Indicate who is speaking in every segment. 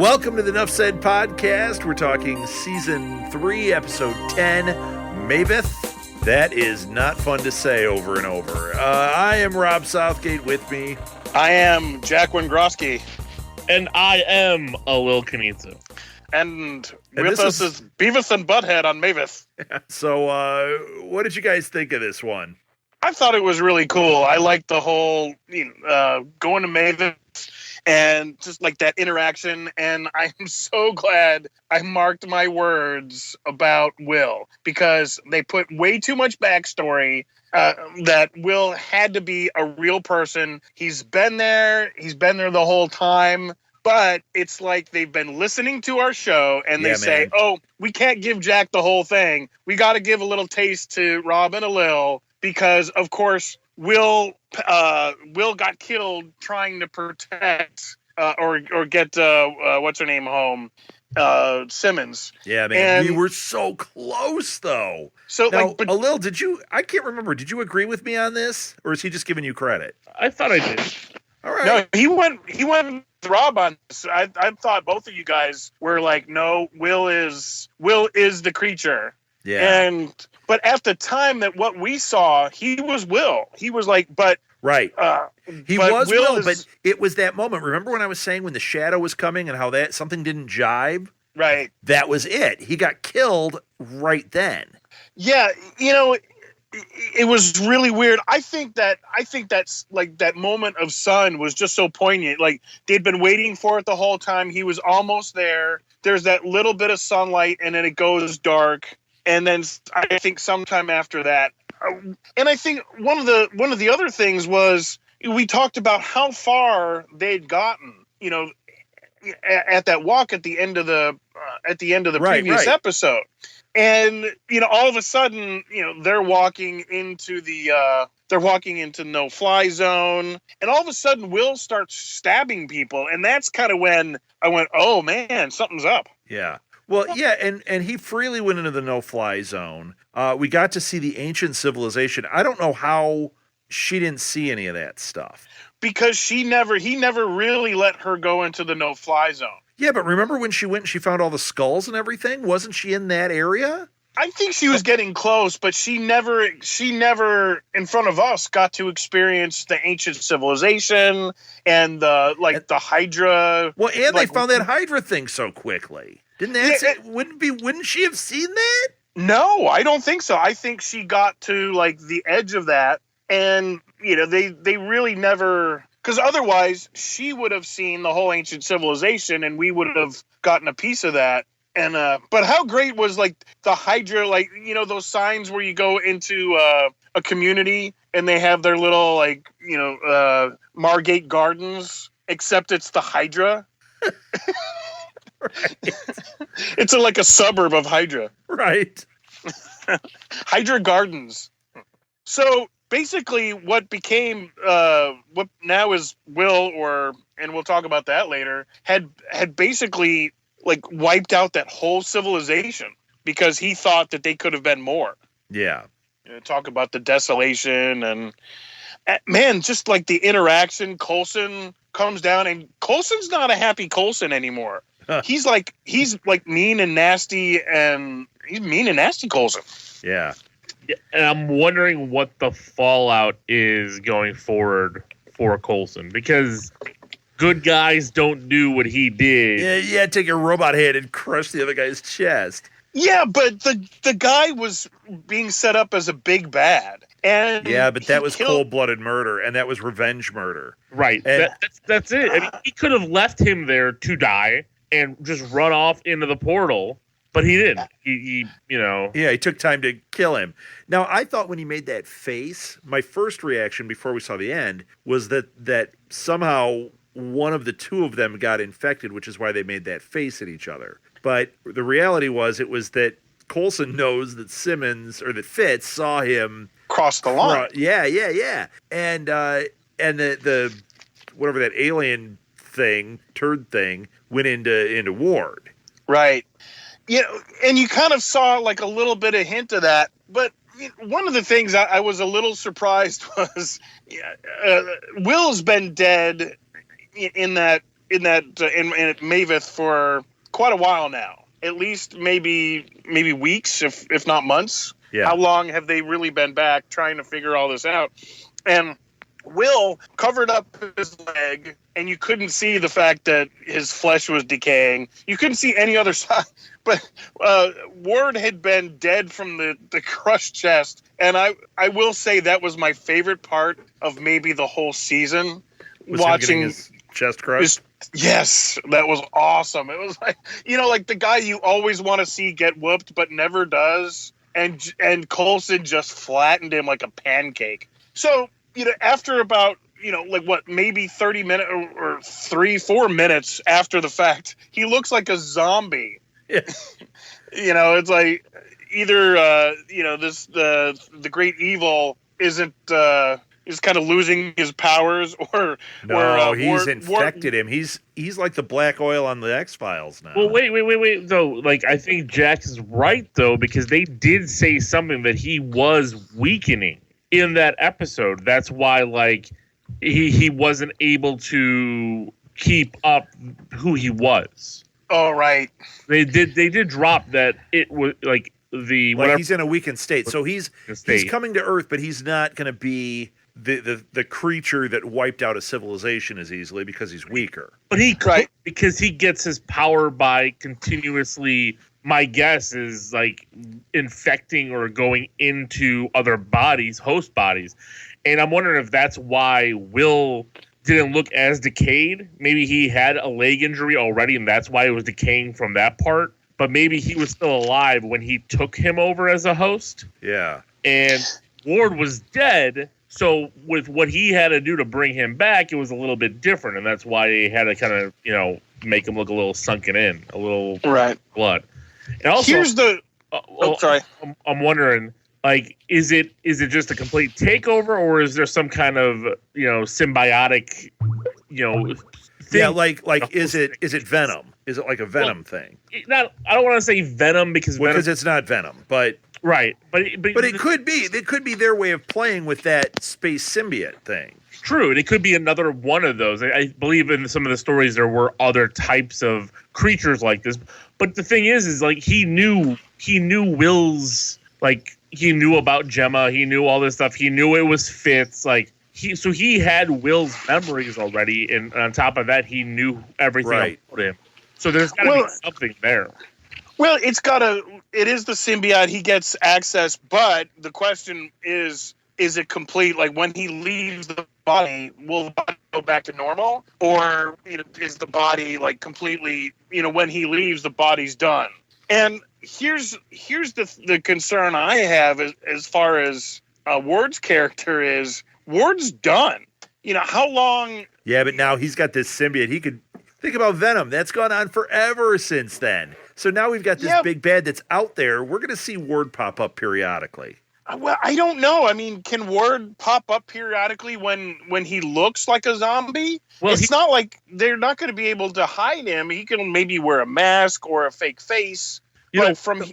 Speaker 1: Welcome to the Nuff Said podcast. We're talking season 3, episode 10, Maveth. That is not fun to say over and over. I am Rob Southgate. With me,
Speaker 2: I am Jack Wengrosky.
Speaker 3: And I am Alil and Jack.
Speaker 2: And with us is Beavis and Butthead on Maveth.
Speaker 1: So, what did you guys think of this one?
Speaker 2: I thought it was really cool. I liked the whole going to Maveth and just like that interaction. And I'm so glad I marked my words about Will, because they put way too much backstory. That Will had to be a real person. He's been there the whole time. But it's like they've been listening to our show and they say, oh, we can't give Jack the whole thing. We got to give a little taste to Rob and Alil, because, of course, Will got killed trying to protect or get what's her name home, Simmons.
Speaker 1: Yeah, man, and we were so close, though.
Speaker 2: So,
Speaker 1: now, Alil, I can't remember, did you agree with me on this, or is he just giving you credit?
Speaker 3: I thought I did.
Speaker 1: All right.
Speaker 2: No, he went with Rob on this. I thought both of you guys were like, no, Will is the creature.
Speaker 1: Yeah.
Speaker 2: But at the time that what we saw, he was Will. He was like, but
Speaker 1: right. He was Will, but it was that moment. Remember when I was saying when the shadow was coming and how that something didn't jive?
Speaker 2: Right.
Speaker 1: That was it. He got killed right then.
Speaker 2: Yeah, it was really weird. I think that's like that moment of sun was just so poignant. Like they'd been waiting for it the whole time. He was almost there. There's that little bit of sunlight, and then it goes dark. And then I think sometime after that, and I think one of the other things was we talked about how far they'd gotten. At that walk at the end of the previous episode. And, all of a sudden, they're walking into the no-fly zone. And all of a sudden, Will starts stabbing people. And that's kind of when I went, oh, man, something's up.
Speaker 1: Yeah. Well, yeah, and he freely went into the no-fly zone. We got to see the ancient civilization. I don't know how she didn't see any of that stuff.
Speaker 2: Because he never really let her go into the no-fly zone.
Speaker 1: Yeah, but remember when she went and she found all the skulls and everything? Wasn't she in that area? I
Speaker 2: think she was getting close, but she never in front of us got to experience the ancient civilization and the Hydra.
Speaker 1: Well, and they found that Hydra thing so quickly. Didn't that wouldn't she have seen that?
Speaker 2: No, I don't think so. I think she got to the edge of that, and they really never. Because otherwise, she would have seen the whole ancient civilization, and we would have gotten a piece of that. And but how great was the Hydra, those signs where you go into a community and they have their little Margate Gardens, except it's the Hydra.
Speaker 1: Right.
Speaker 2: It's like a suburb of Hydra.
Speaker 1: Right.
Speaker 2: Hydra Gardens. So basically, what became what now is Will, and we'll talk about that later, had basically wiped out that whole civilization because he thought that they could have been more.
Speaker 1: Yeah.
Speaker 2: Talk about the desolation and man, just the interaction. Coulson comes down, and Coulson's not a happy Coulson anymore. He's mean and nasty, and he's mean and nasty Coulson.
Speaker 1: Yeah.
Speaker 3: And I'm wondering what the fallout is going forward for Coulson, because good guys don't do what he did.
Speaker 1: Yeah, take a robot head and crush the other guy's chest.
Speaker 2: Yeah, but the guy was being set up as a big bad. And
Speaker 1: yeah, but that was cold-blooded murder, and that was revenge murder.
Speaker 3: Right.
Speaker 1: And
Speaker 3: that's it. I mean, he could have left him there to die and just run off into the portal. But he didn't. He Yeah,
Speaker 1: he took time to kill him. Now, I thought when he made that face, my first reaction before we saw the end was that somehow one of the two of them got infected, which is why they made that face at each other. But the reality was that Coulson knows that that Fitz saw him
Speaker 2: cross the line.
Speaker 1: Yeah. And the whatever that alien thing, turd thing, went into Ward.
Speaker 2: Right. And you kind of saw a little bit of hint of that, but one of the things I was a little surprised was Will's been dead in that in Maveth for quite a while now. At least maybe weeks, if not months.
Speaker 1: Yeah.
Speaker 2: How long have they really been back trying to figure all this out? And Will covered up his leg, and you couldn't see the fact that his flesh was decaying. You couldn't see any other side. But Ward had been dead from the crushed chest, and I will say that was my favorite part of maybe the whole season.
Speaker 1: Was watching him getting his chest crushed?
Speaker 2: Yes, that was awesome. It was like the guy you always want to see get whooped but never does, and Coulson just flattened him like a pancake. So, after about, maybe 30 minutes or 3-4 minutes after the fact, he looks like a zombie.
Speaker 1: Yeah.
Speaker 2: It's like either, the great evil isn't, is kind of losing his powers or...
Speaker 1: he's infected him. He's like the black oil on the X-Files now.
Speaker 3: Well, wait, though. I think Jack is right, though, because they did say something that he was weakening in that episode. That's why, he wasn't able to keep up who he was.
Speaker 2: Oh, right.
Speaker 3: They did drop that it was
Speaker 1: he's in a weakened state. So he's coming to Earth, but he's not going to be the creature that wiped out a civilization as easily because he's weaker.
Speaker 3: But he could, because he gets his power by continuously, my guess is infecting or going into other bodies, host bodies. And I'm wondering if that's why Will didn't look as decayed. Maybe he had a leg injury already, and that's why it was decaying from that part. But maybe he was still alive when he took him over as a host.
Speaker 1: Yeah.
Speaker 3: And Ward was dead. So with what he had to do to bring him back, it was a little bit different. And that's why they had to kind of, make him look a little sunken in, a little blood. And also,
Speaker 2: here's the... sorry.
Speaker 3: I'm wondering, is it just a complete takeover, or is there some kind of, symbiotic, thing?
Speaker 1: Yeah, is it Venom? Is it like a Venom thing?
Speaker 3: I don't want to say Venom because
Speaker 1: it's not Venom, but
Speaker 3: right, but
Speaker 1: it could be. It could be their way of playing with that space symbiote thing.
Speaker 3: True, and it could be another one of those. I believe in some of the stories there were other types of creatures like this. But the thing is he knew Will's, he knew about Gemma, he knew all this stuff, he knew it was Fitz, he had Will's memories already, and on top of that, he knew everything about him. So there's got to be something there.
Speaker 2: Well, it is the symbiote. He gets access, but the question is it complete? When he leaves the body, will the body go back to normal? Or is the body completely, when he leaves, the body's done? And here's the concern I have as far as Ward's character is, Ward's done. How long...
Speaker 1: Yeah, but now he's got this symbiote. He could... Think about Venom. That's gone on forever since then. So now we've got this big bad that's out there. We're going to see Ward pop up periodically.
Speaker 2: Well, I don't know. I mean, can Ward pop up periodically when he looks like a zombie? Well, it's not like they're not going to be able to hide him. He can maybe wear a mask or a fake face. But from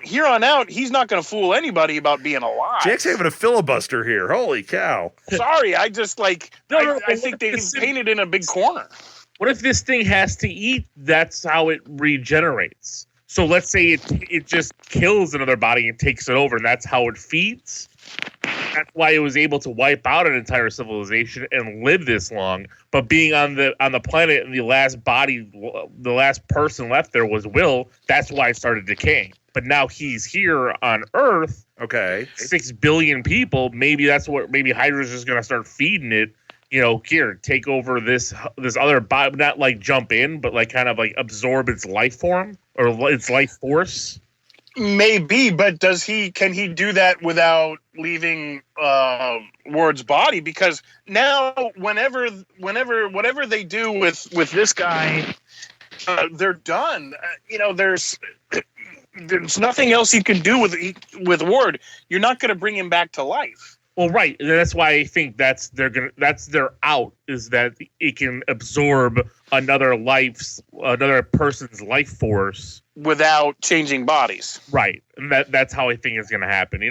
Speaker 2: here on out, he's not going to fool anybody about being alive.
Speaker 1: Jack's having a filibuster here. Holy cow.
Speaker 2: Sorry, I just I think they painted in a big corner.
Speaker 3: What if this thing has to eat? That's how it regenerates. So let's say it just kills another body and takes it over, and that's how it feeds. That's why it was able to wipe out an entire civilization and live this long. But being on the planet and the last person left there was Will. That's why it started decaying. But now he's here on Earth.
Speaker 1: Okay,
Speaker 3: 6 billion people. Maybe Hydra's just going to start feeding it. Here, take over this other body, not jump in, but kind of absorb its life form or its life force.
Speaker 2: Maybe, but can he do that without leaving Ward's body? Because now, whatever they do with this guy, they're done. There's nothing else you can do with Ward. You're not going to bring him back to life.
Speaker 3: Well, right. And that's why I think that's their out, is that it can absorb another person's life force
Speaker 2: without changing bodies.
Speaker 3: Right. And that's how I think it's going to happen.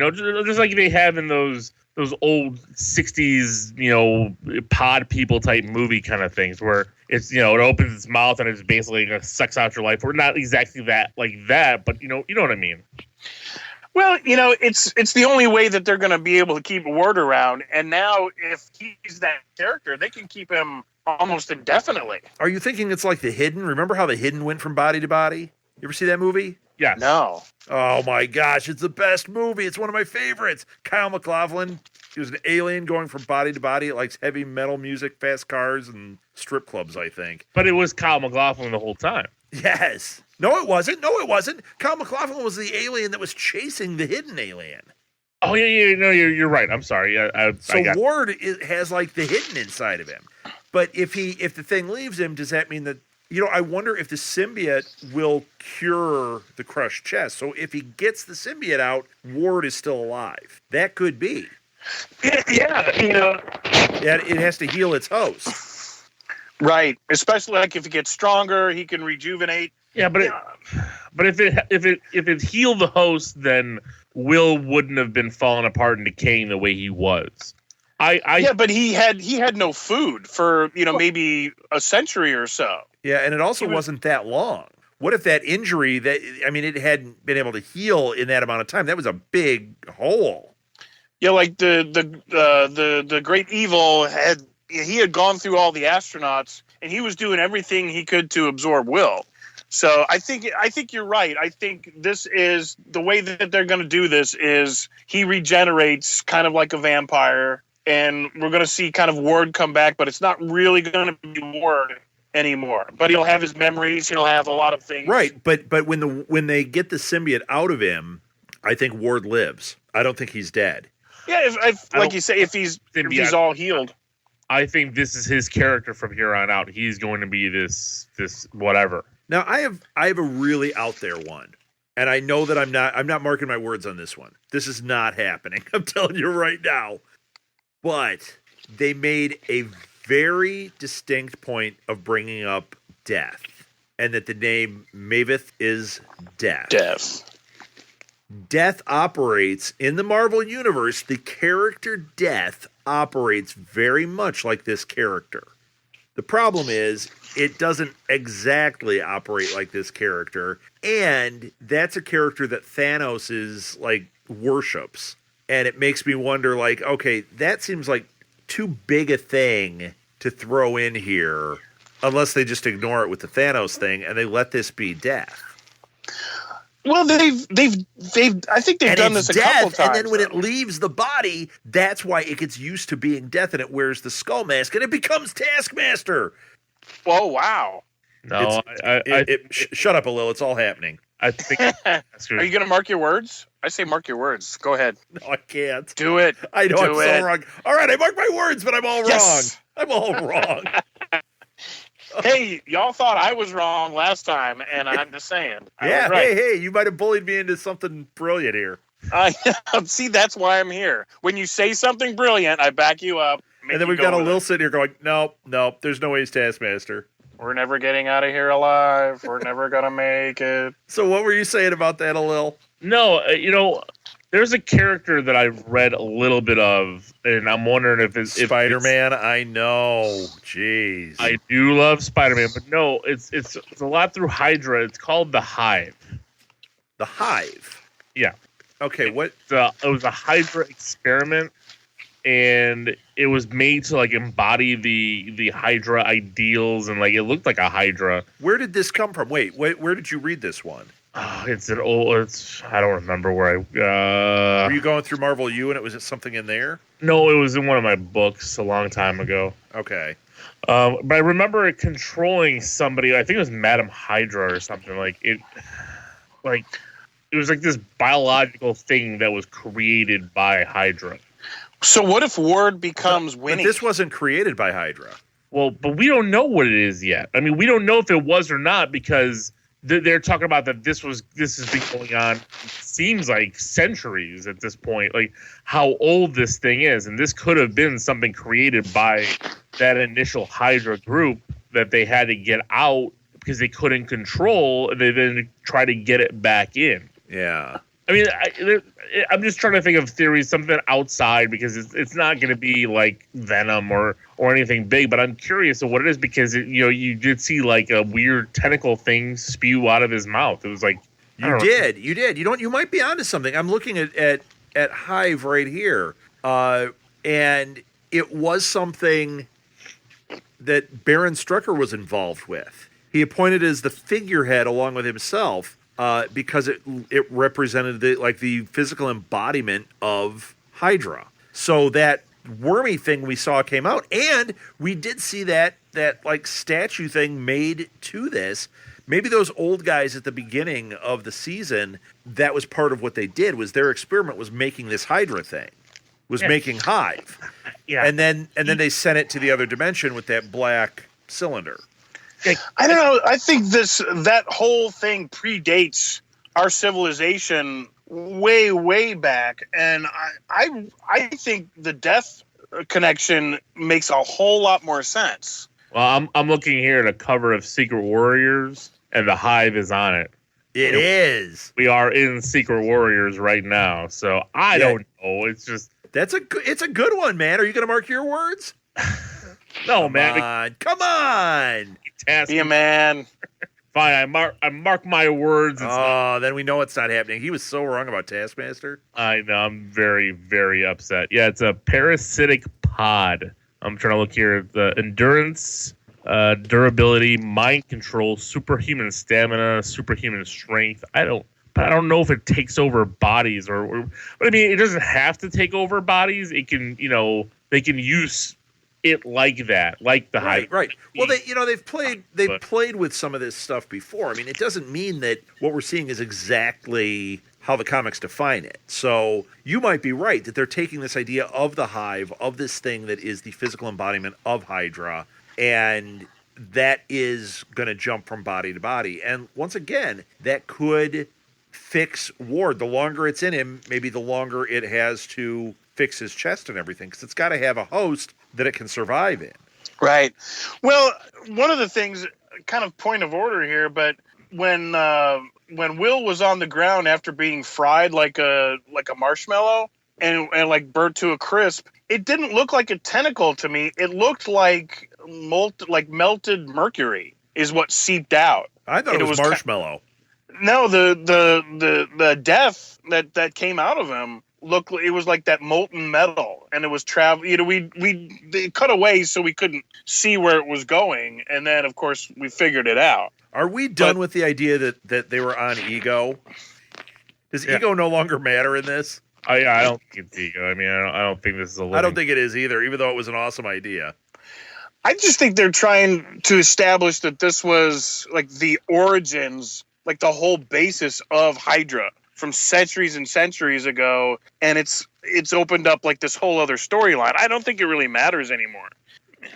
Speaker 3: Just like they have in those old 60s, pod people type movie kind of things where it's, it opens its mouth and it's basically going to sucks out your life. We're not exactly that like that, but you know what I mean?
Speaker 2: Well, it's the only way that they're going to be able to keep Ward around. And now if he's that character, they can keep him almost indefinitely.
Speaker 1: Are you thinking it's like The Hidden? Remember how The Hidden went from body to body? You ever see that movie?
Speaker 3: Yeah.
Speaker 2: No.
Speaker 1: Oh my gosh, it's the best movie. It's one of my favorites. Kyle MacLachlan, he was an alien going from body to body. It likes heavy metal music, fast cars, and strip clubs, I think.
Speaker 3: But it was Kyle MacLachlan the whole time.
Speaker 1: Yes. No, it wasn't. Kyle MacLachlan was the alien that was chasing the hidden alien.
Speaker 3: Oh, yeah. No, you're right. I'm sorry.
Speaker 1: Ward has like the hidden inside of him. But if the thing leaves him, does that mean that, I wonder if the symbiote will cure the crushed chest. So if he gets the symbiote out, Ward is still alive. That could be.
Speaker 2: Yeah,
Speaker 1: Yeah, it has to heal its host.
Speaker 2: Right. Especially like if it gets stronger, he can rejuvenate.
Speaker 3: Yeah, but if it healed the host, then Will wouldn't have been falling apart and decaying the way he was.
Speaker 2: But he had no food for maybe a century or so.
Speaker 1: Yeah, and it also wasn't that long. What if that injury it hadn't been able to heal in that amount of time? That was a big hole.
Speaker 2: Yeah, like the great evil had gone through all the astronauts and he was doing everything he could to absorb Will. So I think you're right. I think this is the way that they're going to do this is he regenerates kind of like a vampire, and we're going to see kind of Ward come back, but it's not really going to be Ward anymore. But he'll have his memories. He'll have a lot of things.
Speaker 1: Right, but when they get the symbiote out of him, I think Ward lives. I don't think he's dead.
Speaker 2: Yeah, if like you say, if he's all healed.
Speaker 3: I think this is his character from here on out. He's going to be this whatever.
Speaker 1: Now I have a really out there one, and I know that I'm not marking my words on this one. This is not happening. I'm telling you right now. But they made a very distinct point of bringing up death, and that the name Maveth is death. Death operates in the Marvel Universe. The character Death operates very much like this character. The problem is it doesn't exactly operate like this character, and that's a character that Thanos is like worships. And it makes me wonder, like, okay, that seems like too big a thing to throw in here, unless they just ignore it with the Thanos thing and they let this be Death.
Speaker 2: Well, they've I think they've done this a couple times.
Speaker 1: And then when it leaves the body, that's why it gets used to being Death, and it wears the skull mask and it becomes Taskmaster.
Speaker 2: Oh, wow.
Speaker 3: No,
Speaker 1: shut up, Alil. It's all happening.
Speaker 3: I think.
Speaker 2: Are you going to mark your words? I say mark your words. Go ahead.
Speaker 1: No, I can't.
Speaker 2: Do it.
Speaker 1: I know I'm so wrong. All right, I mark my words, but I'm all wrong. I'm all wrong.
Speaker 2: Hey, y'all thought I was wrong last time, and I'm just saying.
Speaker 1: Yeah,
Speaker 2: right.
Speaker 1: hey, you might have bullied me into something brilliant here.
Speaker 2: See, that's why I'm here. When you say something brilliant, I back you up.
Speaker 1: And then we've got Alil sitting here going, nope, there's no way he's Taskmaster.
Speaker 2: We're never getting out of here alive. We're never going to make it.
Speaker 1: So what were you saying about that, Alil?
Speaker 3: No, there's a character that I've read a little bit of, and I'm wondering if it's
Speaker 1: Spider-Man. I know, jeez.
Speaker 3: I do love Spider-Man, but no, it's a lot through Hydra. It's called the Hive.
Speaker 1: The Hive.
Speaker 3: Yeah.
Speaker 1: Okay. What?
Speaker 3: It was a Hydra experiment, and it was made to like embody the Hydra ideals, and like it looked like a Hydra.
Speaker 1: Where did this come from? Wait, where did you read this one?
Speaker 3: Oh, I don't remember where I.
Speaker 1: Were you going through Marvel U and it was something in there?
Speaker 3: No, it was in one of my books a long time ago.
Speaker 1: Okay.
Speaker 3: But I remember it controlling somebody. I think it was Madam Hydra or something. It was like this biological thing that was created by Hydra.
Speaker 2: So what if Ward becomes Winnie?
Speaker 1: But this wasn't created by Hydra.
Speaker 3: Well, but we don't know what it is yet. I mean, we don't know if it was or not because they're talking about that this has been going on, seems like centuries at this point, like how old this thing is. And this could have been something created by that initial Hydra group that they had to get out because they couldn't control, and they then try to get it back in.
Speaker 1: Yeah.
Speaker 3: I mean, I'm just trying to think of theories, something outside, because it's not going to be like Venom or anything big. But I'm curious of what it is, because you did see like a weird tentacle thing spew out of his mouth. It was like
Speaker 1: you did. You might be onto something. I'm looking at Hive right here, and it was something that Baron Strucker was involved with. He appointed as the figurehead along with himself. Because it represented the physical embodiment of Hydra. So that wormy thing we saw came out, and we did see that like statue thing made to this. Maybe those old guys at the beginning of the season, that was part of what they did, was their experiment was making this Hydra thing, was making Hive.
Speaker 3: Yeah.
Speaker 1: And then they sent it to the other dimension with that black cylinder.
Speaker 2: I don't know. I think that whole thing predates our civilization way, way back, and I think the death connection makes a whole lot more sense.
Speaker 3: Well, I'm looking here at a cover of Secret Warriors, and the Hive is on it.
Speaker 1: It is.
Speaker 3: We are in Secret Warriors right now, so I don't know. It's just
Speaker 1: it's a good one, man. Are you going to mark your words?
Speaker 3: No, man.
Speaker 1: Come on.
Speaker 2: Be a man.
Speaker 3: Fine, I mark my words.
Speaker 1: Then we know it's not happening. He was so wrong about Taskmaster.
Speaker 3: I know. I'm very, very upset. Yeah, it's a parasitic pod. I'm trying to look here. The endurance, durability, mind control, superhuman stamina, superhuman strength. I don't know if it takes over bodies but I mean, it doesn't have to take over bodies. It can, they can use it like that, like the Hive.
Speaker 1: Right. Well, they've played with some of this stuff before. I mean, it doesn't mean that what we're seeing is exactly how the comics define it. So you might be right that they're taking this idea of the Hive, of this thing that is the physical embodiment of Hydra, and that is going to jump from body to body. And once again, that could fix Ward. The longer it's in him, maybe the longer it has to fix his chest and everything, because it's got to have a host that it can survive in. Right.
Speaker 2: Well, one of the things, kind of point of order here, but when Will was on the ground after being fried like a marshmallow and like burnt to a crisp, it didn't look like a tentacle to me. It looked like melted mercury is what seeped out.
Speaker 1: I thought it was marshmallow.
Speaker 2: No, the death that came out of him looked, it was like that molten metal, and it was they cut away so we couldn't see where it was going, and then of course we figured it out.
Speaker 1: Are we done with the idea that they were on Ego? Does Ego no longer matter in this?
Speaker 3: I don't think it's Ego. I mean, I don't think this is a living...
Speaker 1: I don't think it is either, even though it was an awesome idea.
Speaker 2: I just think they're trying to establish that this was like the origins, like the whole basis of Hydra from centuries and centuries ago, and it's opened up like this whole other storyline. I don't think it really matters anymore.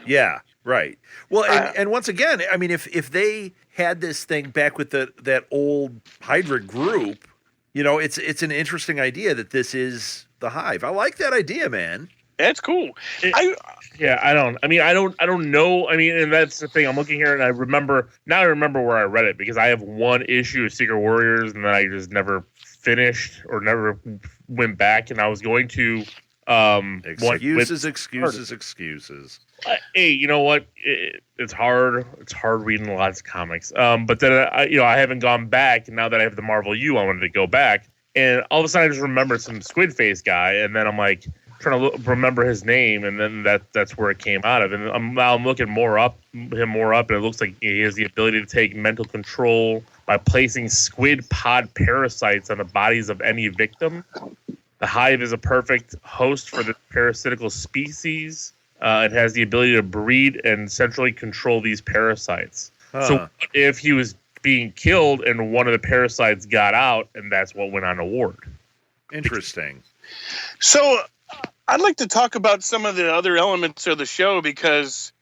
Speaker 1: Yeah, right. Well, and once again, I mean, if they had this thing back with that old Hydra group, it's an interesting idea that this is the Hive. I like that idea, man.
Speaker 2: It's cool.
Speaker 3: I don't know. I mean, and that's the thing. I'm looking here, and I remember where I read it, because I have one issue of Secret Warriors, and then I just never finished or never went back. And I was going to
Speaker 1: excuses.
Speaker 3: Hey, you know what? It's hard. It's hard reading lots of comics. But then I haven't gone back, and now that I have the Marvel U, I wanted to go back, and all of a sudden I just remembered some Squid Face guy, and then I'm like, trying to remember his name, and then that's where it came out of. And I'm looking him more up, and it looks like he has the ability to take mental control by placing squid pod parasites on the bodies of any victim. The Hive is a perfect host for the parasitical species. It has the ability to breed and centrally control these parasites. So if he was being killed and one of the parasites got out, and that's what went on to Ward.
Speaker 1: Interesting.
Speaker 2: So I'd like to talk about some of the other elements of the show, because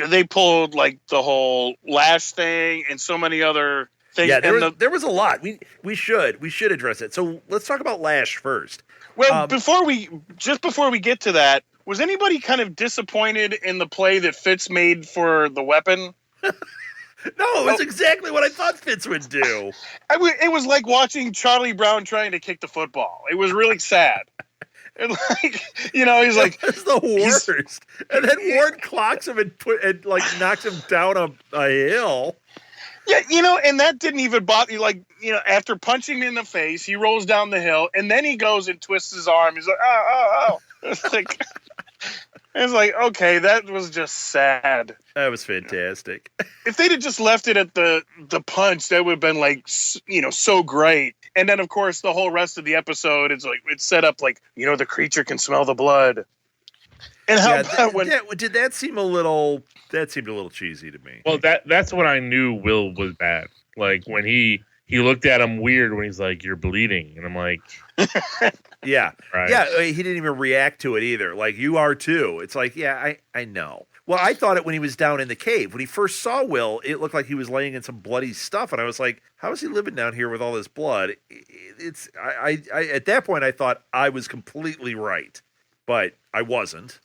Speaker 2: they pulled like the whole Lash thing and so many other
Speaker 1: There was a lot. We should address it. So let's talk about Lash first.
Speaker 2: Well, before we get to that, was anybody kind of disappointed in the play that Fitz made for the weapon?
Speaker 1: No, it's exactly what I thought Fitz would do.
Speaker 2: It was like watching Charlie Brown trying to kick the football. It was really sad. And he's like,
Speaker 1: it's the worst. And then Ward clocks him and knocks him down a hill.
Speaker 2: Yeah, and that didn't even bother you. After punching him in the face, he rolls down the hill, and then he goes and twists his arm. He's like, oh. It's like, okay, that was just sad.
Speaker 1: That was fantastic.
Speaker 2: If they'd have just left it at the punch, that would have been so great. And then, of course, the whole rest of the episode, it's set up the creature can smell the blood. And how about when
Speaker 1: did that seem a little? That seemed a little cheesy to me.
Speaker 3: Well, that's when I knew Will was bad. Like when he looked at him weird when he's like, "You're bleeding," and I'm like,
Speaker 1: "Yeah,
Speaker 3: right.
Speaker 1: Yeah." He didn't even react to it either. Like, you are too. It's like, yeah, I know. Well, I thought it when he was down in the cave. When he first saw Will, it looked like he was laying in some bloody stuff, and I was like, "How is he living down here with all this blood?" I at that point I thought I was completely right, but I wasn't.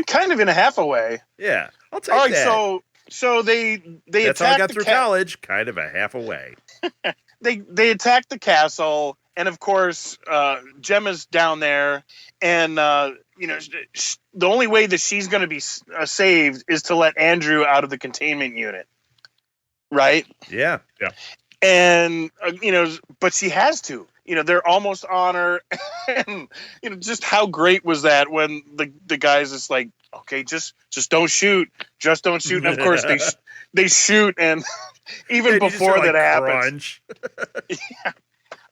Speaker 2: Kind of in a half a way.
Speaker 1: Yeah, I'll take that.
Speaker 2: All right, so they
Speaker 1: that's how I got through college. Kind of a half a way.
Speaker 2: They attacked the castle, and of course, Gemma's down there, and the only way that she's going to be saved is to let Andrew out of the containment unit, right?
Speaker 1: Yeah.
Speaker 2: And but she has to. They're almost on her, and just how great was that when the guys just like, okay, just don't shoot, just don't shoot, and of course they shoot, and even before that happens, yeah.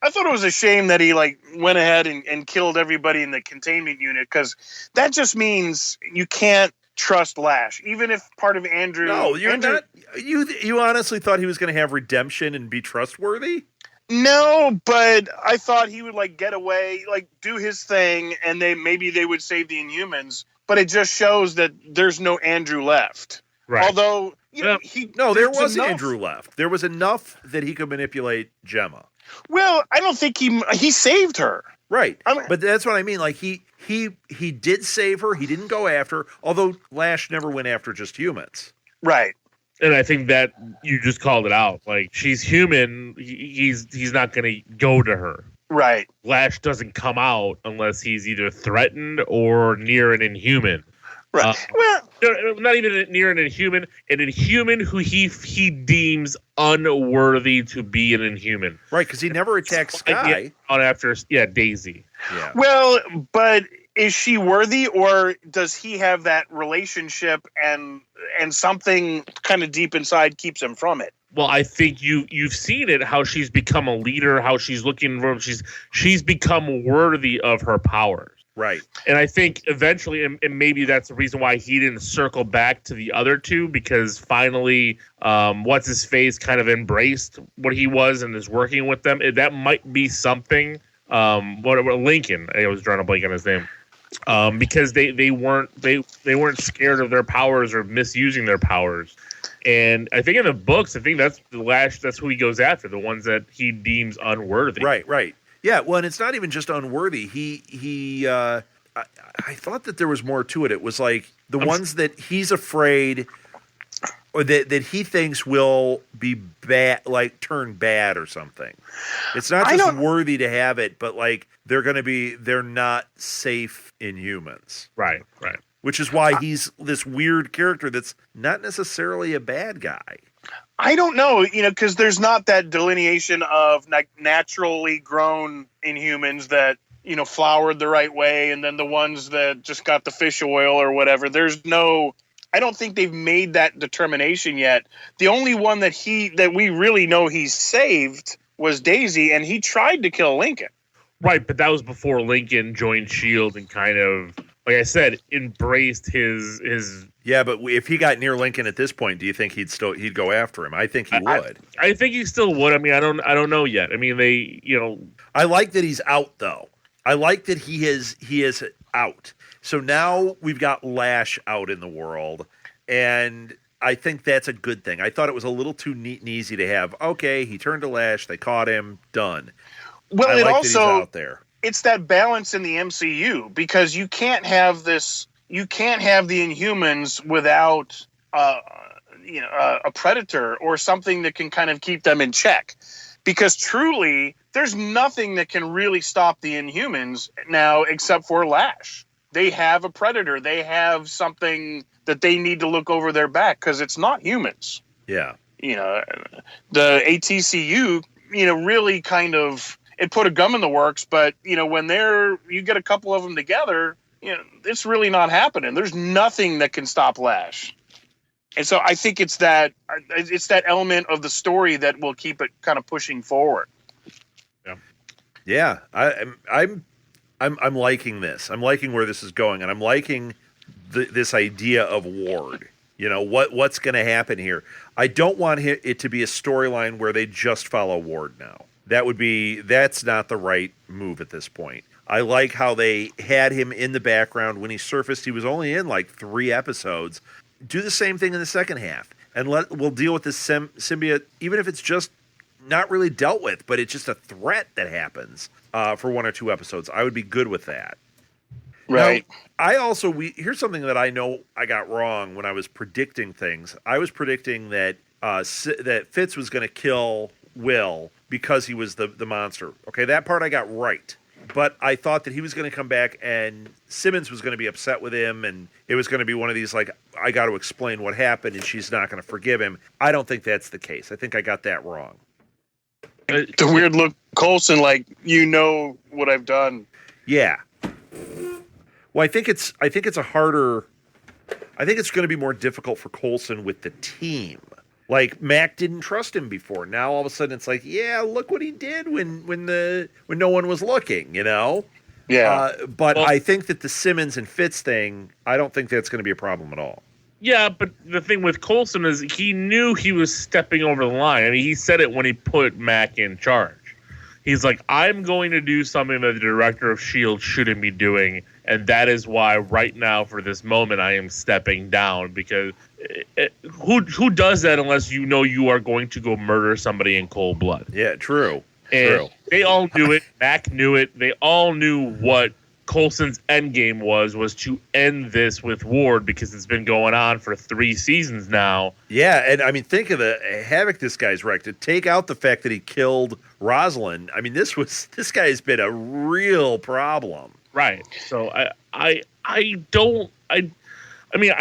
Speaker 2: I thought it was a shame that he went ahead and killed everybody in the containment unit, because that just means you can't trust Lash, even if part of Andrew.
Speaker 1: No, you're not. You honestly thought he was going to have redemption and be trustworthy?
Speaker 2: No, but I thought he would get away, do his thing, and maybe they would save the Inhumans. But it just shows that there's no Andrew left. Right. Although there
Speaker 1: was Andrew left. There was enough that he could manipulate Gemma.
Speaker 2: Well, I don't think he saved her.
Speaker 1: Right. But that's what I mean. Like he did save her. He didn't go after her, although Lash never went after just humans.
Speaker 2: Right.
Speaker 3: And I think that you just called it out. Like, she's human. He's not going to go to her.
Speaker 2: Right.
Speaker 3: Lash doesn't come out unless he's either threatened or near an Inhuman.
Speaker 2: Right.
Speaker 3: Not even near an Inhuman who he deems unworthy to be an Inhuman.
Speaker 1: Right, because he never attacked Sky.
Speaker 3: After Daisy.
Speaker 2: Yeah. Well, but is she worthy, or does he have that relationship and something kind of deep inside keeps him from it?
Speaker 3: Well, I think you've seen it, how she's become a leader, how she's looking for she's become worthy of her powers.
Speaker 1: Right.
Speaker 3: And I think eventually, and maybe that's the reason why he didn't circle back to the other two, because finally, what's his face kind of embraced what he was and is working with them. That might be something. Lincoln, I was drawing a blank on his name. Because they weren't scared of their powers or misusing their powers. And I think in the books, that's the Lash. That's who he goes after, the ones that he deems unworthy.
Speaker 1: Right. Yeah. Well, and it's not even just unworthy. I thought that there was more to it. It was like the ones that he's afraid, or that he thinks will be bad, like turn bad or something. It's not just worthy to have it, but they're not safe in humans.
Speaker 3: Right.
Speaker 1: Which is why he's this weird character that's not necessarily a bad guy.
Speaker 2: I don't know, because there's not that delineation of naturally grown Inhumans that, flowered the right way, and then the ones that just got the fish oil or whatever. I don't think they've made that determination yet. The only one that we really know he's saved was Daisy, and he tried to kill Lincoln.
Speaker 3: Right, but that was before Lincoln joined S.H.I.E.L.D. and kind of, like I said, embraced his.
Speaker 1: Yeah, but if he got near Lincoln at this point, do you think he'd go after him? I think he would.
Speaker 3: I think he still would. I mean, I don't know yet. I mean,
Speaker 1: I like that he's out though. I like that he is out. So now we've got Lash out in the world, and I think that's a good thing. I thought it was a little too neat and easy to have. Okay, he turned to Lash, they caught him, done.
Speaker 2: Well,
Speaker 1: I
Speaker 2: it
Speaker 1: like
Speaker 2: also
Speaker 1: that he's out there.
Speaker 2: It's that balance in the MCU, because you can't have this. You can't have the Inhumans without a Predator or something that can kind of keep them in check. Because truly, there's nothing that can really stop the Inhumans now except for Lash. They have a Predator. They have something that they need to look over their back, because it's not humans.
Speaker 1: Yeah.
Speaker 2: The ATCU, really kind of, it put a gum in the works, but, when you get a couple of them together, it's really not happening. There's nothing that can stop Lash. And so I think it's that element of the story that will keep it kind of pushing forward.
Speaker 1: Yeah. I'm liking this. I'm liking where this is going, and I'm liking this idea of Ward. What's going to happen here. I don't want it to be a storyline where they just follow Ward now. That's not the right move at this point. I like how they had him in the background. When he surfaced, he was only in like 3 episodes. Do the same thing in the second half, and we'll deal with this symbiote, even if it's just not really dealt with, but it's just a threat that happens for 1 or 2 episodes. I would be good with that.
Speaker 2: Right.
Speaker 1: Now, here's something that I know I got wrong when I was predicting things. I was predicting that that Fitz was going to kill Will because he was the monster. Okay, that part I got right. But I thought that he was going to come back and Simmons was going to be upset with him, and it was going to be one of these, like, I got to explain what happened and she's not going to forgive him. I don't think that's the case. I think I got that wrong.
Speaker 2: The weird look, Coulson, like, what I've done.
Speaker 1: Yeah. Well, I think it's going to be more difficult for Coulson with the team. Like, Mac didn't trust him before. Now all of a sudden it's like, yeah, look what he did when no one was looking,
Speaker 2: Yeah.
Speaker 1: But I think that the Simmons and Fitz thing, I don't think that's going to be a problem at all.
Speaker 3: Yeah, but the thing with Coulson is he knew he was stepping over the line. I mean, he said it when he put Mac in charge. He's like, I'm going to do something that the director of S.H.I.E.L.D. shouldn't be doing, and that is why right now, for this moment, I am stepping down, because who does that unless you know you are going to go murder somebody in cold blood?
Speaker 1: Yeah, true.
Speaker 3: And they all knew it. Mac knew it. They all knew what Coulson's endgame was to end this with Ward, because it's been going on for 3 seasons now.
Speaker 1: Yeah, and I mean, think of the havoc this guy's wrecked. To take out the fact that he killed Rosalind, I mean, this guy's been a real problem.
Speaker 3: Right. So I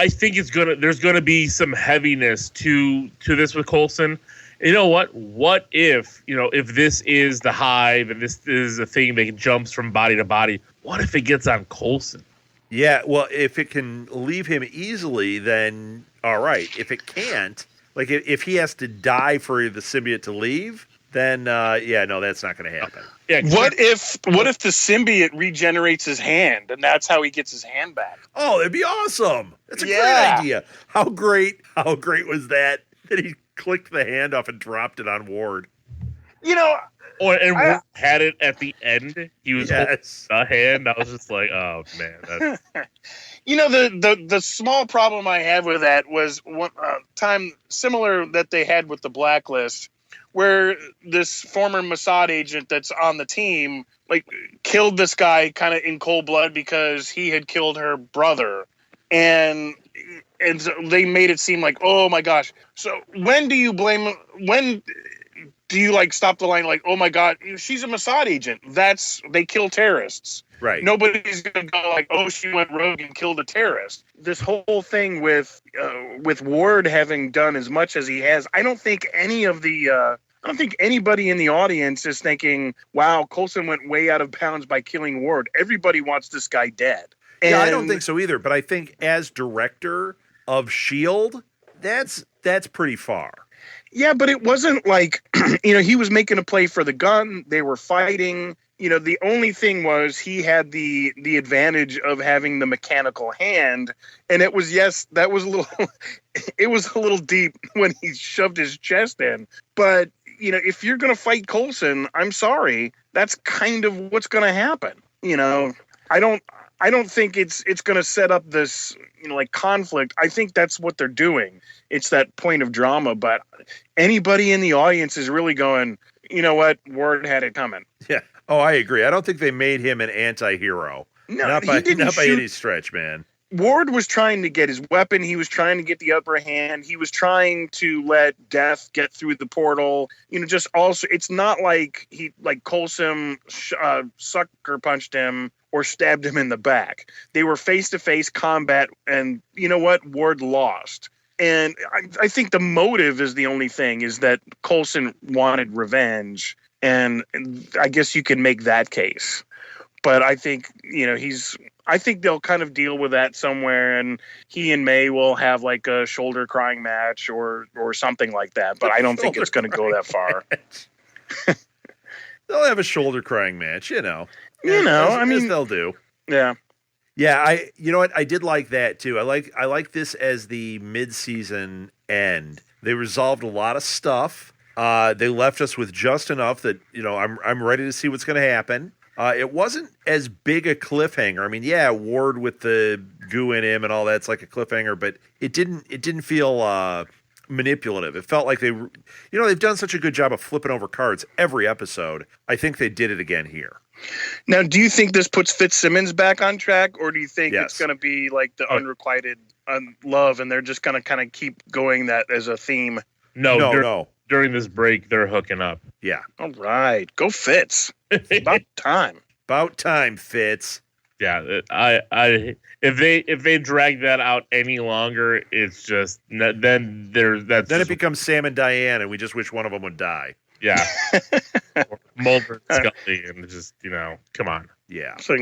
Speaker 3: think there's gonna be some heaviness to this with Coulson. You know what? What if this is the Hive and this is a thing that jumps from body to body? What if it gets on Coulson?
Speaker 1: Yeah, well, if it can leave him easily, then all right. If it can't, like if he has to die for the symbiote to leave, then that's not going to happen.
Speaker 2: Yeah. What if the symbiote regenerates his hand and that's how he gets his hand back?
Speaker 1: Oh, that'd be awesome. That's a great idea. How great was that he clicked the hand off and dropped it on Ward?
Speaker 3: Ward had it at the end. He was holding the hand. I was just like, oh man.
Speaker 2: The small problem I had with that was one time similar that they had with the Blacklist, where this former Mossad agent that's on the team killed this guy kind of in cold blood because he had killed her brother, and so they made it seem like, oh my gosh. So when do you blame? When do you stop the line? Like, oh my God, she's a Mossad agent. They kill terrorists.
Speaker 1: Right.
Speaker 2: Nobody's gonna go like, oh, she went rogue and killed a terrorist. This whole thing with Ward having done as much as he has, I don't think anybody in the audience is thinking, wow, Coulson went way out of bounds by killing Ward. Everybody wants this guy dead. And
Speaker 1: I don't think so either. But I think as director of S.H.I.E.L.D., that's pretty far.
Speaker 2: Yeah, but it wasn't like, he was making a play for the gun. They were fighting. The only thing was he had the advantage of having the mechanical hand. And it was, that was it was a little deep when he shoved his chest in. But, if you're going to fight I don't think it's going to set up this, like conflict. I think that's what they're doing. It's that point of drama, but anybody in the audience is really going, you know what? Ward had it coming.
Speaker 1: Yeah. Oh, I agree. I don't think they made him an anti-hero.
Speaker 2: No,
Speaker 1: not by any stretch, man.
Speaker 2: Ward was trying to get his weapon. He was trying to get the upper hand. He was trying to let Death get through the portal. Just also, it's not like he Coulson sucker punched him or stabbed him in the back. They were face-to-face combat, and you know what? Ward lost. And I think the motive is the only thing, is that Coulson wanted revenge, and I guess you can make that case. But I think, I think they'll kind of deal with that somewhere, and he and May will have like a shoulder crying match or something like that. But I don't think it's going to go that far.
Speaker 1: They'll have a shoulder crying match, as they'll do.
Speaker 2: Yeah.
Speaker 1: Yeah, you know what? I did like that too. I like this as the mid-season end. They resolved a lot of stuff. They left us with just enough that, I'm ready to see what's going to happen. It wasn't as big a cliffhanger. I mean, yeah, Ward with the goo in him and all that's like a cliffhanger, but it didn't feel manipulative. It felt like they've done such a good job of flipping over cards every episode. I think they did it again here.
Speaker 2: Now, do you think this puts Fitzsimmons back on track, or do you think it's going to be like the unrequited love, and they're just going to kind of keep going that as a theme?
Speaker 1: No.
Speaker 3: During this break, they're hooking up.
Speaker 1: Yeah.
Speaker 2: All right. Go Fitz. About time.
Speaker 1: About time, Fitz.
Speaker 3: Yeah. If they drag that out any longer, it's just then it
Speaker 1: becomes Sam and Diane, and we just wish one of them would die.
Speaker 3: Yeah. Or Mulder and Scully, and just, come on.
Speaker 1: Yeah.
Speaker 2: So,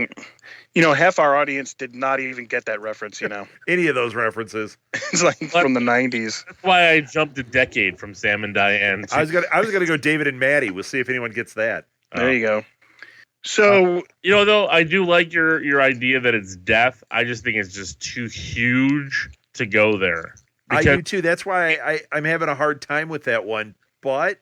Speaker 2: half our audience did not even get that reference,
Speaker 1: Any of those references.
Speaker 2: It's like from the 90s.
Speaker 3: That's why I jumped a decade from Sam and Diane.
Speaker 1: I was gonna go David and Maddie. We'll see if anyone gets that.
Speaker 2: There you go. So,
Speaker 3: though, I do like your idea that it's Death. I just think it's just too huge to go there.
Speaker 1: I do too. That's why I'm having a hard time with that one, but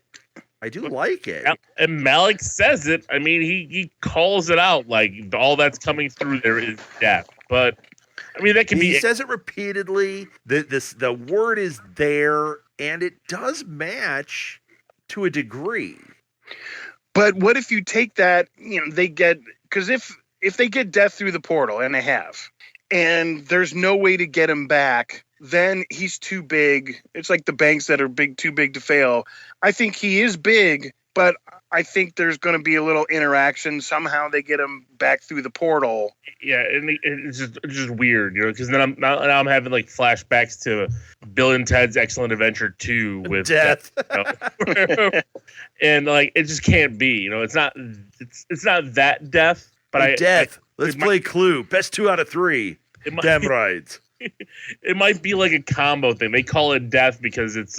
Speaker 1: I do like it.
Speaker 3: And Malik says it. I mean, he calls it out like all that's coming through there is Death. But I mean, that can be.
Speaker 1: He says it repeatedly. The word is there, and it does match to a degree.
Speaker 2: But what if you take that? They get, because if they get Death through the portal, and they have, and there's no way to get him back, then he's too big. It's like the banks that are too big to fail. I think he is big, but I think there's going to be a little interaction. Somehow they get him back through the portal.
Speaker 3: Yeah, and it's just weird, because then I'm having like flashbacks to Bill and Ted's Excellent Adventure 2 with
Speaker 1: Death.
Speaker 3: And like it just can't be. It's not that Death, but
Speaker 1: Death. Let's play Clue. Best 2 out of 3. Damn right.
Speaker 3: It might be like a combo thing. They call it Death because it's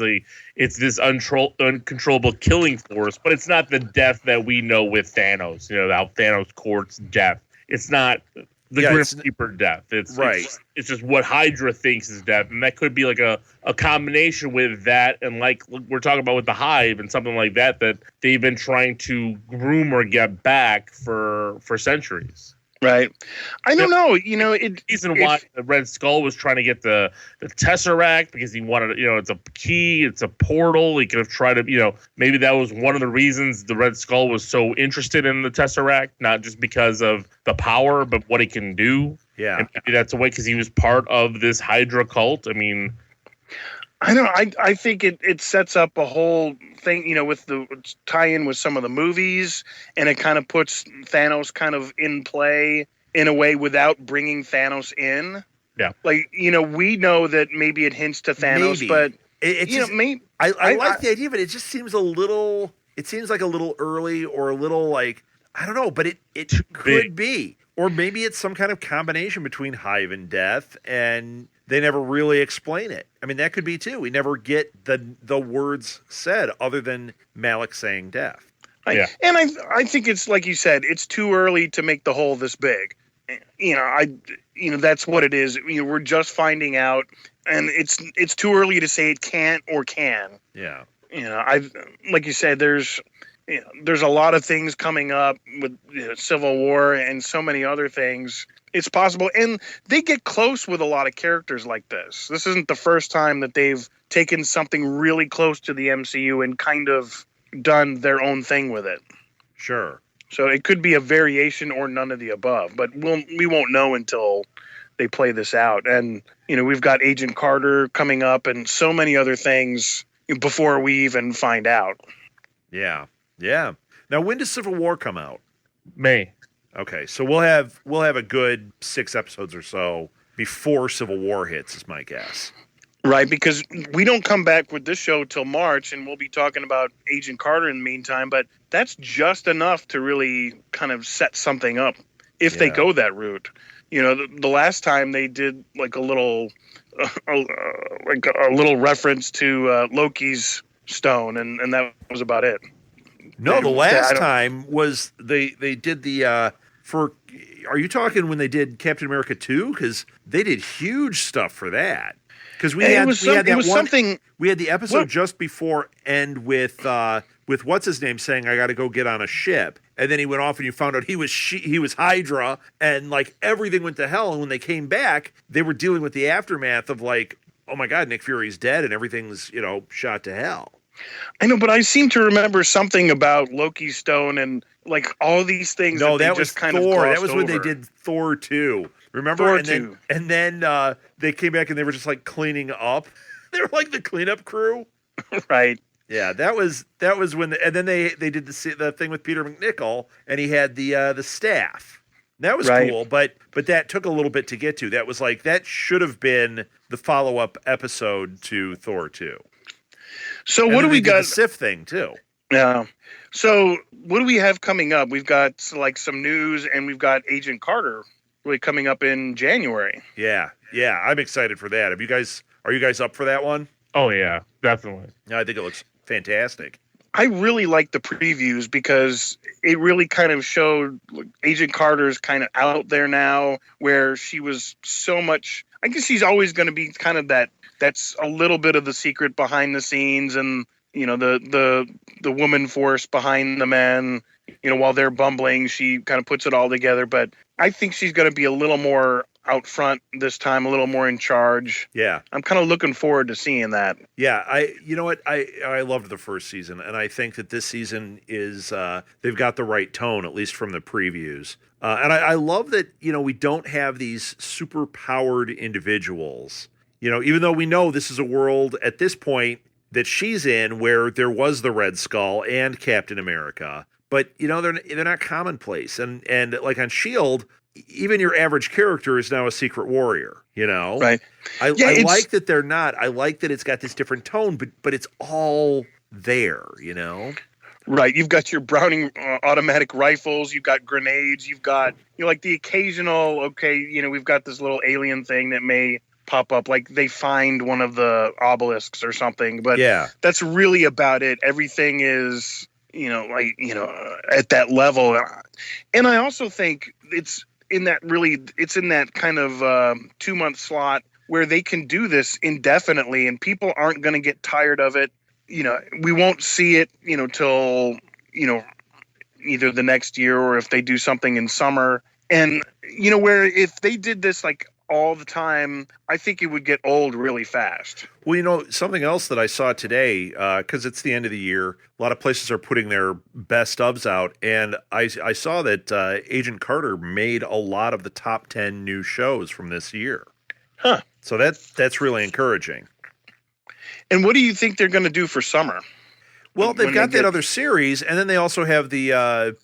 Speaker 3: this uncontrollable killing force, but it's not the Death that we know with Thanos. How Thanos courts death. It's not the Grim Reaper Death. It's right. It's just what Hydra thinks is death, and that could be like a combination with that, and like we're talking about with the Hive and something like that they've been trying to groom or get back for centuries.
Speaker 2: Right. I don't know.
Speaker 3: The reason why the Red Skull was trying to get the Tesseract, because he wanted, it's a key, it's a portal. He could have tried to, maybe that was one of the reasons the Red Skull was so interested in the Tesseract, not just because of the power, but what it can do.
Speaker 1: Yeah.
Speaker 3: And maybe that's a way because he was part of this Hydra cult. I mean,
Speaker 2: I don't know. I think it sets up a whole thing, with the tie-in with some of the movies, and it kind of puts Thanos kind of in play in a way without bringing Thanos in.
Speaker 3: Yeah.
Speaker 2: Like, we know that maybe it hints to Thanos, but
Speaker 1: I like the idea, but it just seems like a little early or a little like, I don't know, but it could be. Or maybe it's some kind of combination between Hive and Death, and they never really explain it. I mean, that could be too. We never get the words said other than Malik saying Death.
Speaker 2: And I think it's like you said, it's too early to make the hole this big. That's what it is. We're just finding out, and it's too early to say it can't or can.
Speaker 1: Yeah.
Speaker 2: Like you said, there's a lot of things coming up with Civil War and so many other things It's possible. And they get close with a lot of characters like this. This isn't the first time that they've taken something really close to the MCU and kind of done their own thing with it.
Speaker 1: Sure.
Speaker 2: So it could be a variation or none of the above, but we won't know until they play this out. And, we've got Agent Carter coming up and so many other things before we even find out.
Speaker 1: Yeah. Yeah. Now, when does Civil War come out?
Speaker 3: May.
Speaker 1: Okay, so we'll have a good 6 episodes or so before Civil War hits, is my guess.
Speaker 2: Right, because we don't come back with this show till March, and we'll be talking about Agent Carter in the meantime, but that's just enough to really kind of set something up if they go that route. The last time they did like a little reference to Loki's stone, and that was about it.
Speaker 1: No, the last time was they did the for. Are you talking when they did Captain America 2? Because they did huge stuff for that. Because we had the episode just before end with what's his name saying I got to go get on a ship, and then he went off and you found out he was Hydra, and like everything went to hell. And when they came back, they were dealing with the aftermath of like, oh my God, Nick Fury's dead and everything's shot to hell.
Speaker 2: I know, but I seem to remember something about Loki's stone and like all these things.
Speaker 1: No, that
Speaker 2: was
Speaker 1: Thor. That was
Speaker 2: over.
Speaker 1: when they did Thor 2. Remember?
Speaker 2: Thor
Speaker 1: and
Speaker 2: 2.
Speaker 1: Then they came back and they were just like cleaning up. They were like the cleanup crew.
Speaker 2: Right.
Speaker 1: Yeah, that was when and then they did the thing with Peter McNichol and he had the staff. That was cool, but that took a little bit to get to. That was like that should have been the follow-up episode to Thor 2.
Speaker 2: So
Speaker 1: and
Speaker 2: what do we got?
Speaker 1: The Sif thing too.
Speaker 2: Yeah. So what do we have coming up? We've got like some news, and we've got Agent Carter really coming up in January.
Speaker 1: Yeah. I'm excited for that. Are you guys up for that one?
Speaker 3: Oh yeah, definitely.
Speaker 1: I think it looks fantastic.
Speaker 2: I really like the previews because it really kind of showed Agent Carter's kind of out there now, where she was so much. I guess she's always going to be kind of that's a little bit of the secret behind the scenes, and the woman force behind the men. While they're bumbling, she kind of puts it all together. But I think she's going to be a little more out front this time, a little more in charge.
Speaker 1: Yeah,
Speaker 2: I'm kind of looking forward to seeing that.
Speaker 1: Yeah, I loved the first season, and I think that this season is they've got the right tone, at least from the previews. And I love that we don't have these super powered individuals. Even though we know this is a world at this point that she's in where there was the Red Skull and Captain America, but they're not commonplace. And like on S.H.I.E.L.D., even your average character is now a secret warrior.
Speaker 2: Right?
Speaker 1: I like that they're not. I like that it's got this different tone, but it's all there.
Speaker 2: Right. You've got your Browning automatic rifles. You've got grenades. You've got like the occasional. We've got this little alien thing that may pop up, like they find one of the obelisks or something, but that's really about it. Everything is at that level, and I also think it's in that kind of 2-month slot where they can do this indefinitely and people aren't going to get tired of it. We won't see it till either the next year or if they do something in summer, and where if they did this like all the time, I think it would get old really fast.
Speaker 1: Well, something else that I saw today, because it's the end of the year, a lot of places are putting their best ofs out, and I saw that Agent Carter made a lot of the top 10 new shows from this year.
Speaker 2: Huh.
Speaker 1: So that's really encouraging.
Speaker 2: And what do you think they're going to do for summer?
Speaker 1: Well, they've got that other series, and then they also have the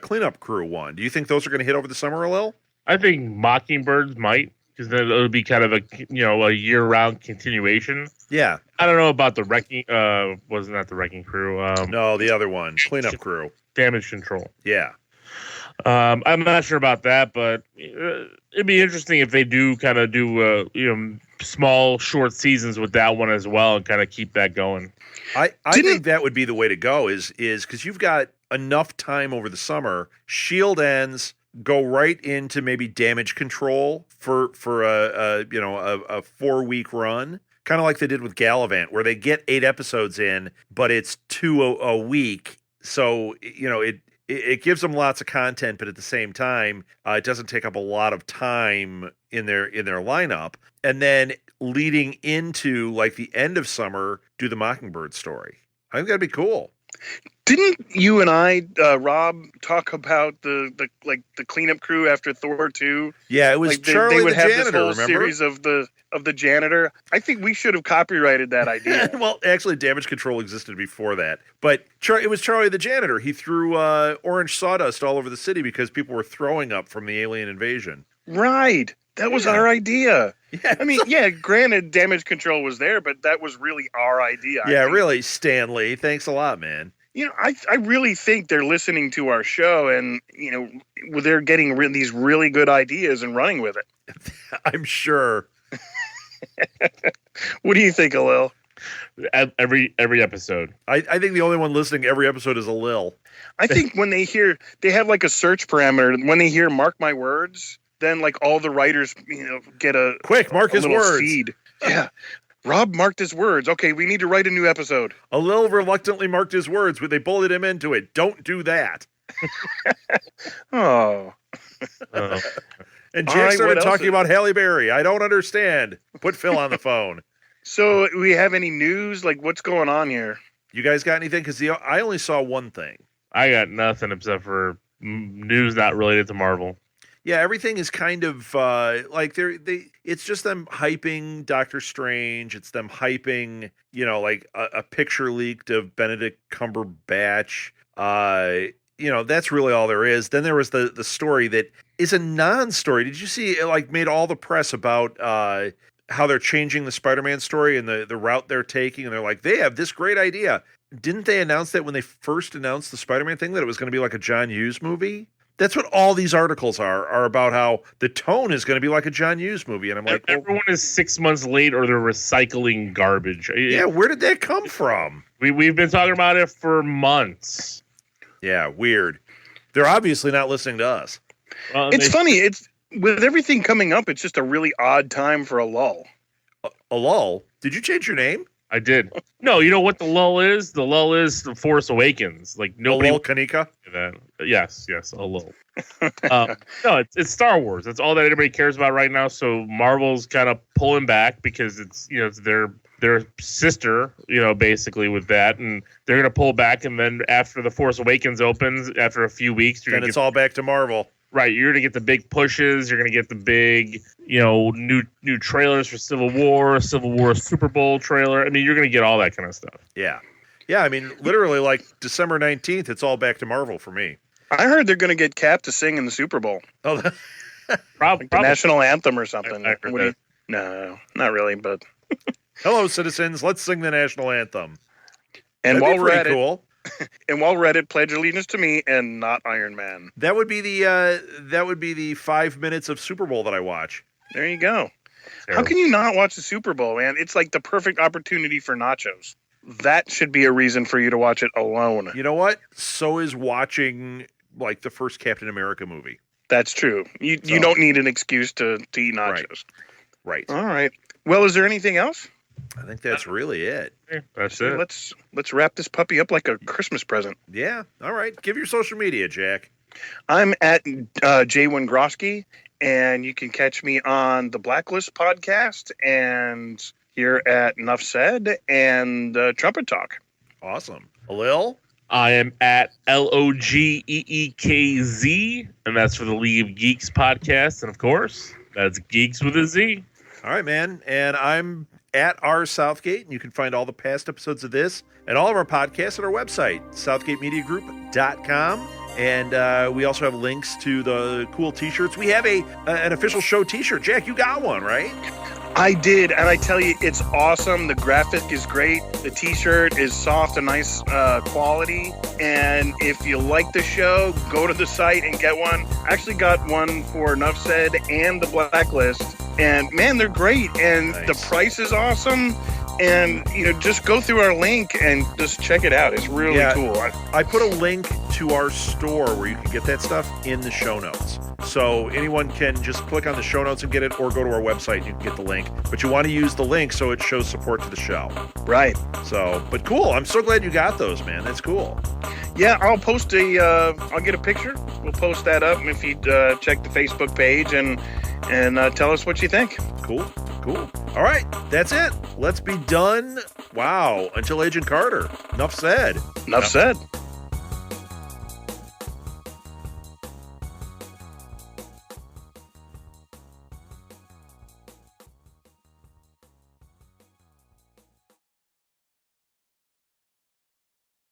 Speaker 1: cleanup crew one. Do you think those are going to hit over the summer, Alil?
Speaker 3: I think Mockingbirds might, because then it'll be kind of a year-round continuation.
Speaker 1: Yeah.
Speaker 3: I don't know about the wrecking. Wasn't that the wrecking crew?
Speaker 1: No, the other one, cleanup crew.
Speaker 3: Damage control.
Speaker 1: Yeah.
Speaker 3: I'm not sure about that, but it'd be interesting if they do kind of do small, short seasons with that one as well, and kind of keep that going.
Speaker 1: I think that would be the way to go. Is because you've got enough time over the summer. S.H.I.E.L.D. ends. Go right into maybe damage control for a 4-week run, kind of like they did with Gallivant, where they get 8 episodes in, but it's 2 a week. So it it gives them lots of content, but at the same time, it doesn't take up a lot of time in their lineup. And then leading into like the end of summer, do the Mockingbird story. I think that'd be cool.
Speaker 2: Didn't you and I, Rob, talk about the cleanup crew after Thor 2?
Speaker 1: Yeah, it was
Speaker 2: like
Speaker 1: Charlie
Speaker 2: they would
Speaker 1: the
Speaker 2: have
Speaker 1: janitor.
Speaker 2: this whole
Speaker 1: remember?
Speaker 2: series of the janitor. I think we should have copyrighted that idea.
Speaker 1: Well, actually, Damage Control existed before that, but it was Charlie the janitor. He threw orange sawdust all over the city because people were throwing up from the alien invasion.
Speaker 2: Right. That was our idea.
Speaker 1: Yeah.
Speaker 2: I mean, yeah, granted, Damage Control was there, but that was really our idea.
Speaker 1: Yeah, really, Stanley. Thanks a lot, man.
Speaker 2: You know, I really think they're listening to our show and, you know, they're getting these really good ideas and running with it.
Speaker 1: I'm sure.
Speaker 2: What do you think, Alil?
Speaker 3: Every episode.
Speaker 1: I think the only one listening to every episode is Alil.
Speaker 2: I think when they have like a search parameter. When they hear "mark my words," then like all the writers, you know, get a
Speaker 1: quick mark his words.
Speaker 2: Feed. Yeah, Rob marked his words. Okay, we need to write a new episode.
Speaker 1: Alil reluctantly marked his words, but they bulleted him into it. Don't do that.
Speaker 2: Oh.
Speaker 1: And Jack started talking about Halle Berry. I don't understand. Put Phil on the phone.
Speaker 2: So, we have any news? Like, what's going on here?
Speaker 1: You guys got anything? Because I only saw one thing.
Speaker 3: I got nothing except for news not related to Marvel.
Speaker 1: Yeah, everything is kind of like it's just them hyping Doctor Strange. It's them hyping, you know, like a picture leaked of Benedict Cumberbatch. You know, that's really all there is. Then there was the story that is a non-story. Did you see it like made all the press about how they're changing the Spider-Man story and the route they're taking? And they're like, they have this great idea. Didn't they announce that when they first announced the Spider-Man thing that it was going to be like a John Hughes movie? That's what all these articles are about, how the tone is going to be like a John Hughes movie. And I'm like,
Speaker 3: everyone is 6 months late or they're recycling garbage.
Speaker 1: Yeah, where did that come from?
Speaker 3: We've been talking about it for months.
Speaker 1: Yeah, weird. They're obviously not listening to us.
Speaker 2: It's funny. It's with everything coming up, it's just a really odd time for a lull.
Speaker 1: A lull? Did you change your name?
Speaker 3: I did. No, you know what the lull is? The lull is The Force Awakens. Like nobody.
Speaker 1: A lull, Kunica?
Speaker 3: Yes, a lull. No, it's Star Wars. That's all that anybody cares about right now. So Marvel's kind of pulling back because it's their sister, basically with that, and they're gonna pull back. And then after The Force Awakens opens, after a few weeks,
Speaker 1: then it's all back to Marvel.
Speaker 3: Right, you're going to get the big pushes. You're going to get the big, new trailers for Civil War Super Bowl trailer. I mean, you're going to get all that kind of stuff.
Speaker 1: Yeah. Yeah, I mean, literally, like, December 19th, it's all back to Marvel for me.
Speaker 2: I heard they're going to get Cap to sing in the Super Bowl.
Speaker 1: Oh,
Speaker 3: probably.
Speaker 2: The national anthem or something.
Speaker 3: I heard that.
Speaker 2: No, not really, but...
Speaker 1: Hello, citizens. Let's sing the national anthem.
Speaker 2: And
Speaker 1: That'd be pretty cool.
Speaker 2: And while we're at it, pledge allegiance to me and not Iron Man.
Speaker 1: That would be the 5 minutes of Super Bowl that I watch.
Speaker 2: There you go.
Speaker 3: Terrible.
Speaker 2: How can you not watch the Super Bowl, man? It's like the perfect opportunity for nachos. That should be a reason for you to watch it alone.
Speaker 1: You know what? So is watching like the first Captain America movie.
Speaker 2: That's true. You don't need an excuse to eat nachos.
Speaker 1: Right.
Speaker 2: All right. Well, is there anything else?
Speaker 1: I think that's really it.
Speaker 3: That's it.
Speaker 2: Let's wrap this puppy up like a Christmas present.
Speaker 1: Yeah. All right. Give your social media, Jack.
Speaker 2: I'm at J. Wengrosky, and you can catch me on the Blacklist podcast and here at Nuff Said and Trumpet Talk.
Speaker 1: Awesome. Alil?
Speaker 3: I am at LOGEEKZ, and that's for the League of Geeks podcast. And of course, that's Geeks with a Z.
Speaker 1: All right, man. And I'm at Southgate, and you can find all the past episodes of this and all of our podcasts at our website, southgatemediagroup.com. And we also have links to the cool T-shirts. We have an official show T-shirt. Jack, you got one, right?
Speaker 2: I did, and I tell you, it's awesome. The graphic is great. The T-shirt is soft and nice quality. And if you like the show, go to the site and get one. I actually got one for Nuff Said and the Blacklist. And, man, they're great. And
Speaker 1: nice.
Speaker 2: The price is awesome. and just go through our link and just check it out. It's really cool.
Speaker 1: I put a link to our store where you can get that stuff in the show notes. So anyone can just click on the show notes and get it, or go to our website and you can get the link. But you want to use the link so it shows support to the show.
Speaker 2: Right.
Speaker 1: So, but cool. I'm so glad you got those, man. That's cool.
Speaker 2: Yeah, I'll post I'll get a picture. We'll post that up if you check the Facebook page and tell us what you think.
Speaker 1: Cool. All right, that's it. Let's be done. Wow. Until Agent Carter. Enough said.
Speaker 2: Enough said.